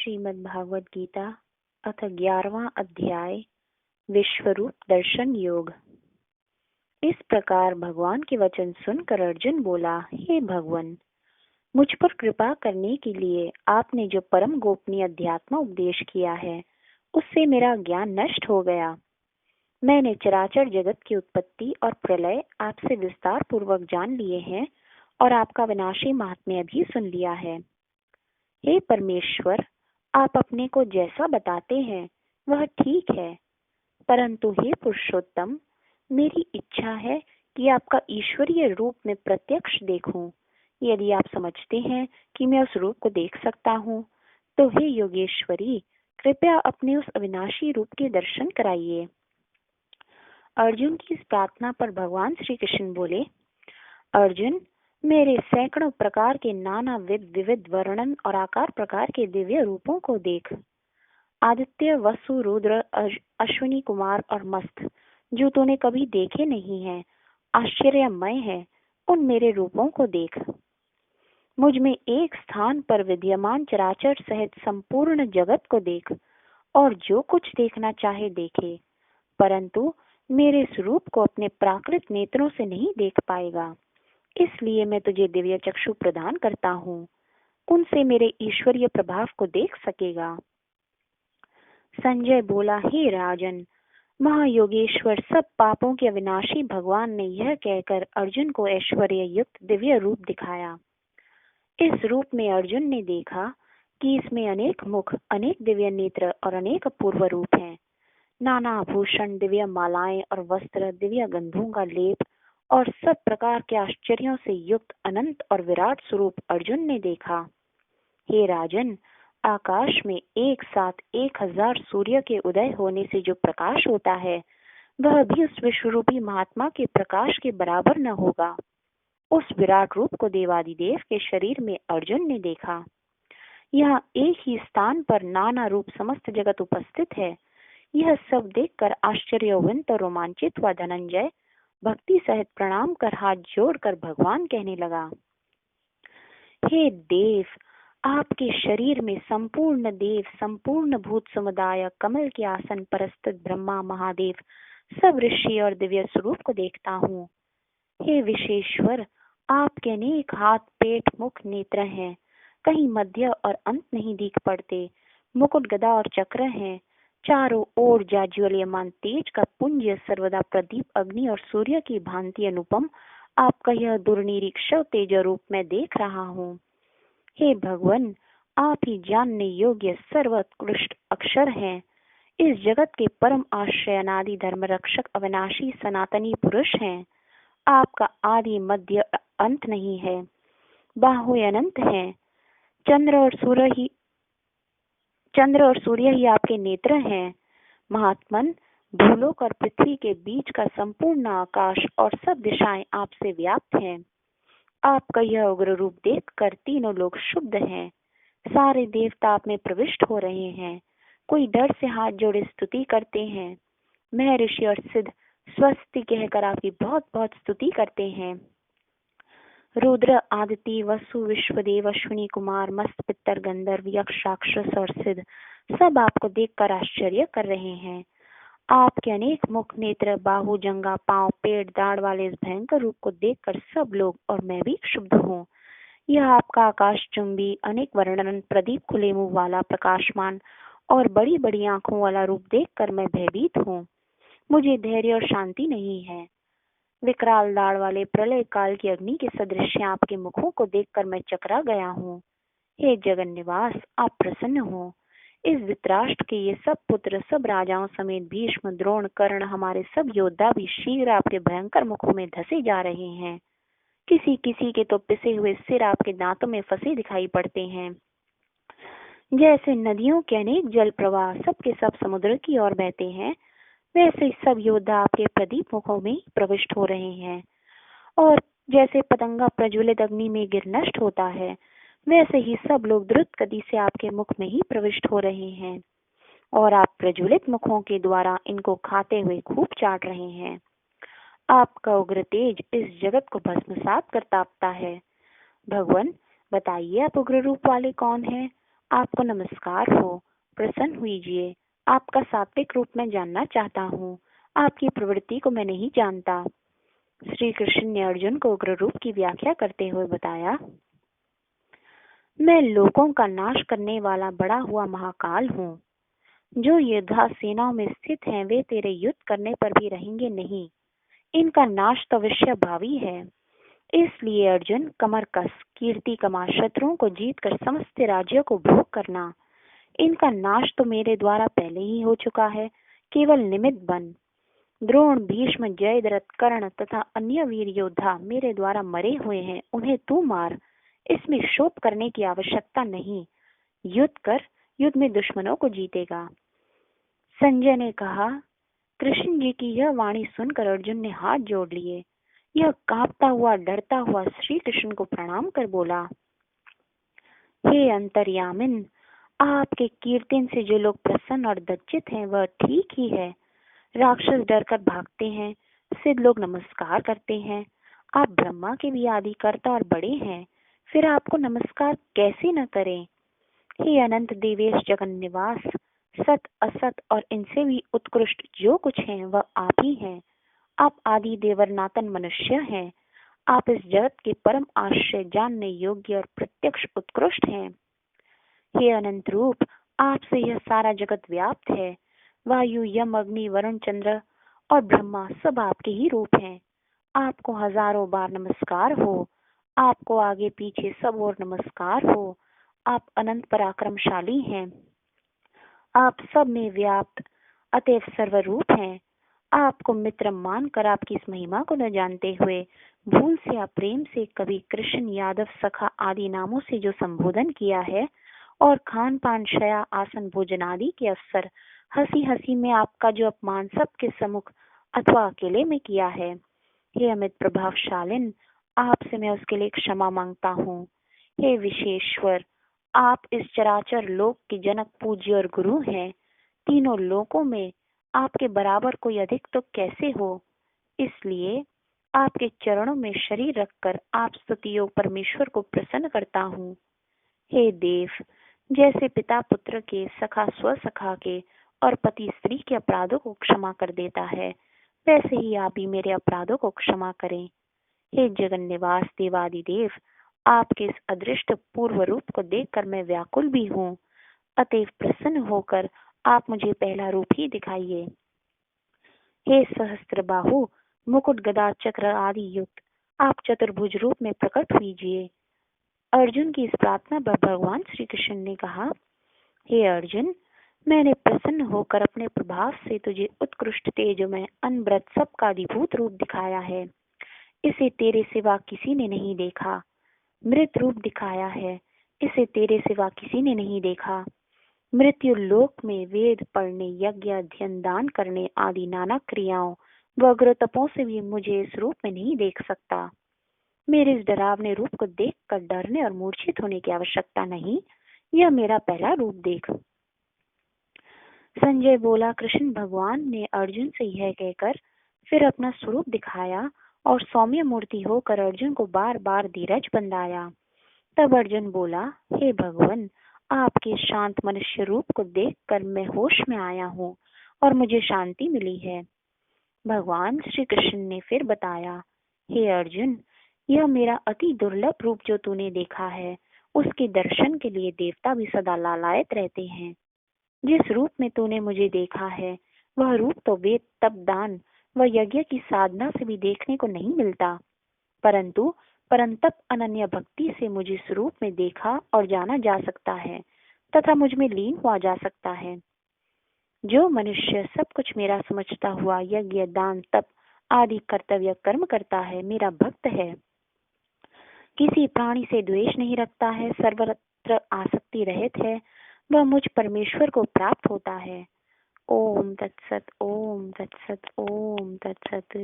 श्रीमद्भागवत गीता अथ 11वां अध्याय विश्वरूप दर्शन योग। इस प्रकार भगवान के वचन सुनकर अर्जुन बोला, हे भगवान, मुझ पर कृपा करने के लिए आपने जो परम गोपनीय अध्यात्म उपदेश किया है उससे मेरा ज्ञान नष्ट हो गया। मैंने चराचर जगत की उत्पत्ति और प्रलय आपसे विस्तार पूर्वक जान लिए हैं और आपका विनाशी महात्म्य भी सुन लिया है। हे परमेश्वर, आप अपने को जैसा बताते हैं वह ठीक है, परंतु हे पुरुषोत्तम, मेरी इच्छा है कि आपका ईश्वरीय रूप में प्रत्यक्ष देखूं। यदि आप समझते हैं कि मैं उस रूप को देख सकता हूं, तो हे योगेश्वरी, कृपया अपने उस अविनाशी रूप के दर्शन कराइए। अर्जुन की इस प्रार्थना पर भगवान श्री कृष्ण बोले, अर्जुन, मेरे सैकड़ों प्रकार के नाना विविध वर्णन और आकार प्रकार के दिव्य रूपों को देख। आदित्य, वसु, रुद्र, अश्विनी कुमार और मस्त, जो तूने कभी देखे नहीं हैं, आश्चर्यमय है, उन मेरे रूपों को देख। मुझ में एक स्थान पर विद्यमान चराचर सहित संपूर्ण जगत को देख और जो कुछ देखना चाहे देखे, परंतु मेरे स्वरूप को अपने प्राकृत नेत्रों से नहीं देख पाएगा। इसलिए मैं तुझे दिव्य चक्षु प्रदान करता हूँ, उनसे मेरे ईश्वरीय प्रभाव को देख सकेगा। संजय बोला, हे राजन, महायोगेश्वर सब पापों के अविनाशी भगवान ने यह कहकर अर्जुन को ऐश्वर्य युक्त दिव्य रूप दिखाया। इस रूप में अर्जुन ने देखा कि इसमें अनेक मुख, अनेक दिव्य नेत्र और अनेक अपूर्व रूप हैं। नाना आभूषण, दिव्य मालाएं और वस्त्र, दिव्य गंधों का लेप और सब प्रकार के आश्चर्यों से युक्त अनंत और विराट स्वरूप अर्जुन ने देखा। हे राजन, आकाश में एक साथ 1000 सूर्य के उदय होने से जो प्रकाश होता है, वह भी उस विश्वरूपी महात्मा के प्रकाश के बराबर न होगा। उस विराट रूप को देवादिदेव के शरीर में अर्जुन ने देखा। यहाँ एक ही स्थान पर नाना रूप समस्त जगत उपस्थित है। यह सब देखकर आश्चर्यवंत और रोमांचित हुआ धनंजय भक्ति सहित प्रणाम कर हाथ जोड़कर भगवान कहने लगा, हे देव, आपके शरीर में संपूर्ण देव, संपूर्ण भूत समुदाय, कमल के आसन पर स्थित ब्रह्मा, महादेव, सब ऋषि और दिव्य स्वरूप को देखता हूँ। हे विशेश्वर, आपके अनेक हाथ, पेट, मुख, नेत्र हैं, कहीं मध्य और अंत नहीं दिख पड़ते। मुकुट, गदा और चक्र हैं। चारों ओर जाज्वल्यमान तेज का पुंज सर्वदा प्रदीप, अग्नि और सूर्य की भांति अनुपम आपका यह दुर्निरीक्षण तेज रूप में देख रहा हूँ। हे भगवान, आप ही जानने योग्य सर्वोत्कृष्ट अक्षर हैं। इस जगत के परम आश्रय, अनादि धर्म रक्षक, अविनाशी सनातनी पुरुष हैं। आपका आदि मध्य अंत नहीं है, बाहुए अनंत हैं। चंद्र और सूर्य ही आपके नेत्र हैं। महात्मन, भूलोक और पृथ्वी के बीच का संपूर्ण आकाश और सब दिशाएं आपसे व्याप्त हैं। आपका यह उग्र रूप देखकर तीनों लोग शुद्ध हैं। सारे देवता आप में प्रविष्ट हो रहे हैं। कोई डर से हाथ जोड़े स्तुति करते हैं। महर्षि और सिद्ध स्वस्ति कहकर आपकी बहुत बहुत स्तुति करते हैं। रुद्र, आदित्य, वसु, विश्वदेव, अश्विनी कुमार, मस्त, पितर, गंधर्व, यक्ष, राक्षस और सिद्ध सब आपको देखकर आश्चर्य कर रहे हैं। आपके अनेक मुख, नेत्र, बाहु, जंगा, पांव, पेट, दाढ़ वाले इस भयंकर रूप को देखकर सब लोग और मैं भी क्षुब्ध हूँ। यह आपका आकाश चुंबी, अनेक वर्णन, प्रदीप खुले मुंह वाला, प्रकाशमान और बड़ी बड़ी आंखों वाला रूप देखकर मैं भयभीत हूँ। मुझे धैर्य और शांति नहीं है। विकराल दाढ़ वाले प्रलय काल की अग्नि के सदृश आपके मुखों को देखकर मैं चकरा गया हूँ। हे जगन निवास, आप प्रसन्न हो। इस धृतराष्ट्र के ये सब पुत्र, सब राजाओं समेत भीष्म, द्रोण, कर्ण, हमारे सब योद्धा भी शीघ्र आपके भयंकर मुखों में धसे जा रहे हैं। किसी किसी के तो पिसे हुए सिर आपके दांतों में फंसे दिखाई पड़ते हैं। जैसे नदियों के अनेक जल प्रवाह सबके सब समुद्र की ओर बहते हैं, वैसे सब योद्धा आपके प्रदीप मुखों में प्रविष्ट हो रहे हैं। और जैसे पतंगा प्रज्वलित अग्नि में गिर नष्ट होता है, वैसे ही सब लोग द्रुत गति से आपके मुख में ही प्रविष्ट हो रहे हैं और आप प्रज्वलित मुखों के द्वारा इनको खाते हुए खूब चाट रहे हैं। आपका उग्र तेज इस जगत को भस्मसात कर तापता है। भगवान, बताइए, आप उग्र रूप वाले कौन हैं आपको नमस्कार हो, प्रसन्न हुईजिए। आपका सात्विक रूप मैं जानना चाहता हूँ। आपकी प्रवृत्ति को मैं नहीं जानता। श्री कृष्ण ने अर्जुन को उग्र रूप की व्याख्या करते हुए बताया, मैं लोगों का नाश करने वाला बड़ा हुआ महाकाल हूँ। जो योद्धा सेनाओं में स्थित हैं, वे तेरे युद्ध करने पर भी रहेंगे नहीं। इनका नाश तो अवश्य भावी है। इसलिए अर्जुन, कमर कस, कीर्ति कमा, शत्रुओं को जीत कर समस्त राज्यों को भोग करना। इनका नाश तो मेरे द्वारा पहले ही हो चुका है। केवल निमित्त बन। द्रोण, भीष्म, जयद्रथ, कर्ण तथा अन्य वीर योद्धा मेरे द्वारा मरे हुए हैं, उन्हें तू मार। इसमें शोक करने की आवश्यकता नहीं। युद्ध कर, युद्ध में दुश्मनों को जीतेगा। संजय ने कहा, कृष्ण जी की यह वाणी सुनकर अर्जुन ने हाथ जोड़ लिए। यह कांपता हुआ, डरता हुआ श्री कृष्ण को प्रणाम कर बोला, हे अंतर्यामिन, आपके कीर्तन से जो लोग प्रसन्न और लज्जित हैं, वह ठीक ही है। राक्षस डरकर भागते हैं, सिद्ध लोग नमस्कार करते हैं। आप ब्रह्मा के भी आदि कर्ता और बड़े हैं, फिर आपको नमस्कार कैसे न करें। हे अनंत देवेश, जगन निवास, सत असत और इनसे भी उत्कृष्ट जो कुछ है वह आप ही हैं। आप आदि देवरनातन मनुष्य हैं। आप इस जगत के परम आश्रय, जानने योग्य और प्रत्यक्ष उत्कृष्ट हैं। हे अनंत रूप, आपसे यह सारा जगत व्याप्त है। वायु, यम, अग्नि, वरुण, चंद्र और ब्रह्मा सब आपके ही रूप हैं। आपको हजारों बार नमस्कार हो। आपको आगे पीछे सब ओर नमस्कार हो। आप अनंत पराक्रमशाली हैं। आप सब में व्याप्त, अतएव सर्वरूप हैं। आपको मित्र मानकर आपकी इस महिमा को न जानते हुए भूल से या प्रेम से कभी कृष्ण, यादव, सखा आदि नामों से जो संबोधन किया है, और खान पान, शया, आसन, भोजन आदि के अवसर हंसी हंसी में आपका जो अपमान सबके सम्मुख अथवा अकेले में किया है, हे अमित प्रभावशालिन, आपसे मैं उसके लिए क्षमा मांगता हूँ। हे विशेश्वर, आप इस चराचर लोक के जनक, पूज्य और गुरु हैं। तीनों लोकों में आपके बराबर कोई अधिक तो कैसे हो। इसलिए आपके चरणों में शरीर रखकर आप स्तुतियों परमेश्वर को प्रसन्न करता हूँ। हे देव, जैसे पिता पुत्र के, सखा स्वसखा के और पति स्त्री के अपराधों को क्षमा कर देता है, वैसे ही आप भी मेरे अपराधों को क्षमा करें। हे जगन निवास देवादिदेव, आपके इस अदृष्ट पूर्व रूप को देखकर मैं व्याकुल भी हूँ। अतएव प्रसन्न होकर आप मुझे पहला रूप ही दिखाइए। हे सहस्त्र बाहु, मुकुट, गदा, चक्र आदि युक्त आप चतुर्भुज रूप में प्रकट हुईजिए। अर्जुन की इस प्रार्थना पर भगवान श्री कृष्ण ने कहा, हे अर्जुन, मैंने प्रसन्न होकर अपने प्रभाव से तुझे उत्कृष्ट तेजोमय, अनवरत, सबका अधिभूत रूप दिखाया है। इसे तेरे सिवा किसी ने नहीं देखा। मृत रूप दिखाया है, इसे तेरे सिवा किसी ने नहीं देखा। मृत्यु लोक में वेद पढ़ने, यज्ञ, अध्ययन, दान करने आदि नाना क्रियाओं व अग्र तपों से भी मुझे इस रूप में नहीं देख सकता। मेरे इस डरावने रूप को देखकर डरने और मूर्छित होने की आवश्यकता नहीं। यह मेरा पहला रूप देख। संजय बोला, कृष्ण भगवान ने अर्जुन से यह कहकर फिर अपना स्वरूप दिखाया और सौम्य मूर्ति होकर अर्जुन को बार बार धीरज बंधाया। तब अर्जुन बोला, हे भगवान, आपके शांत मनुष्य रूप को देखकर मैं होश में आया हूँ और मुझे शांति मिली है। भगवान श्री कृष्ण ने फिर बताया, हे अर्जुन, यह मेरा अति दुर्लभ रूप जो तूने देखा है, उसके दर्शन के लिए देवता भी सदा लालायत रहते हैं। जिस रूप में तूने मुझे देखा है, वह रूप तो वेद, तप, दान व यज्ञ की साधना से भी देखने को नहीं मिलता, परंतु परंतप अनन्य भक्ति से मुझे इस रूप में देखा और जाना जा सकता है तथा मुझ में लीन हुआ जा सकता है। जो मनुष्य सब कुछ मेरा समझता हुआ यज्ञ, दान, तप आदि कर्तव्य कर्म करता है, मेरा भक्त है, किसी प्राणी से द्वेष नहीं रखता है, सर्वत्र आसक्ति रहित है, वह मुझ परमेश्वर को प्राप्त होता है। ओम तत्सत, ओम तत्सत, ओम तत्सत।